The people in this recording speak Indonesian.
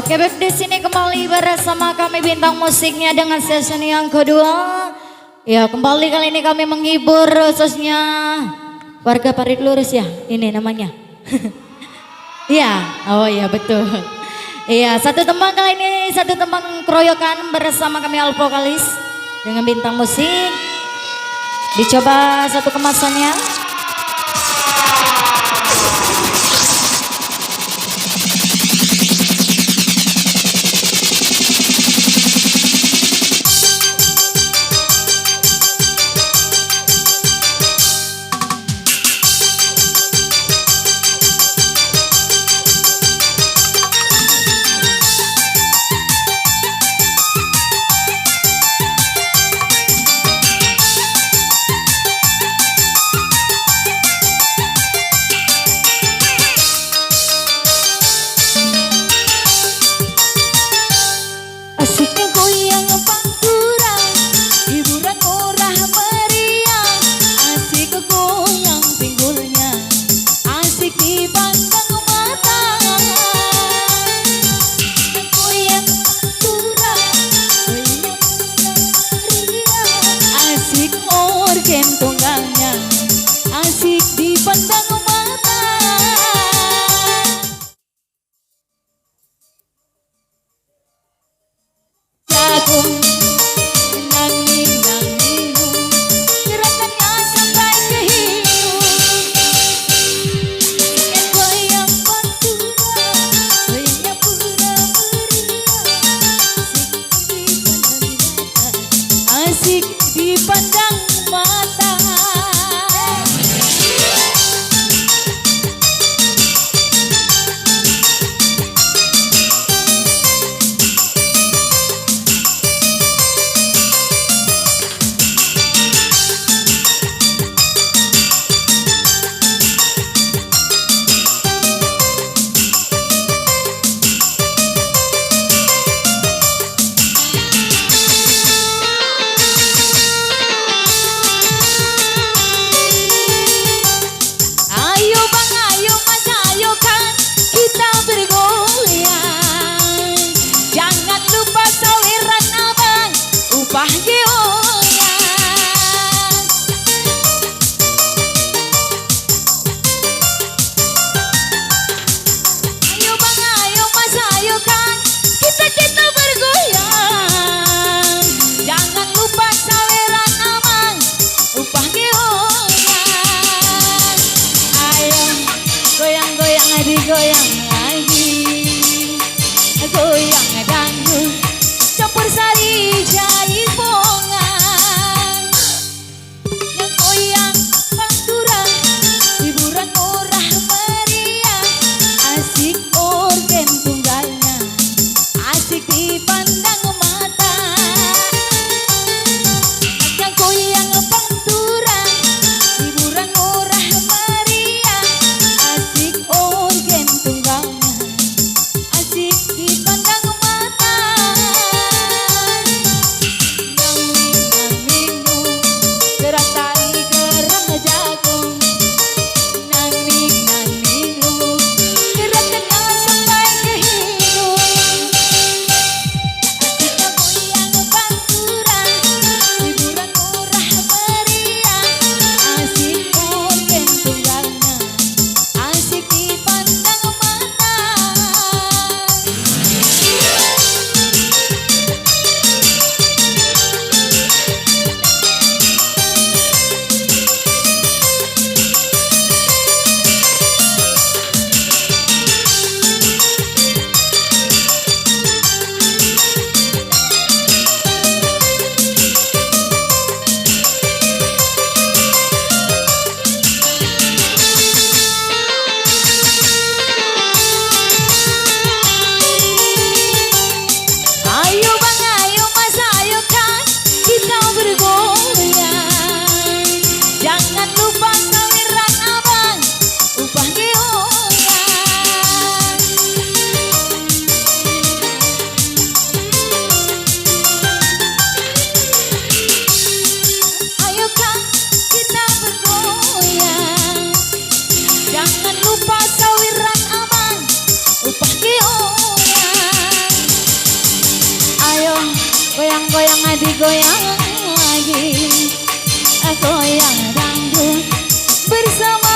Kebeb di sini kembali bersama kami bintang musiknya dengan season yang kedua. Ya, kembali kali ini kami menghibur khususnya warga Parit Lurus ya, ini namanya. Iya, oh iya betul. Iya, satu tembang kali ini, satu tembang keroyokan bersama kami Al Vokalis dengan bintang musik. Dicoba satu kemasannya. Asiknya goyang pantura, hiburan murah meriah. Asik goyang pinggulnya, asik dipandang mata. Goyang pantura, goyang meriah. Asik organ tunggalnya, asik dipandang mata. Jagung nanging gerakannya sampai ke hidung. Goyang pantura, goyang pura meriah. Asik dipandang mata. Ayo bang, ayo mas, ayo kan kita bergoyang. Jangan lupa saweran abang, upah goyang. Ayo bang, ayo mas, ayo kan kita bergoyang. Jangan lupa saweran abang, upah goyang. Ayo goyang-goyang lagi, goyang lagi. Goyang dangdut campur sari jaipongan. Yang goyang pantura, hiburan murah meriah. Asik organ tunggalnya, asik dipandang mata. Yang goyang pantura, hiburan murah meriah. Asik organ tunggalnya, asik dipandang mata. Nanging gerak tari gerang jagung. Nanging gerakannya sampai ke hidung. Asiknya goyang pantura, hiburan murah Goyang-goyang digoyang lagi. Goyang dangdut bersama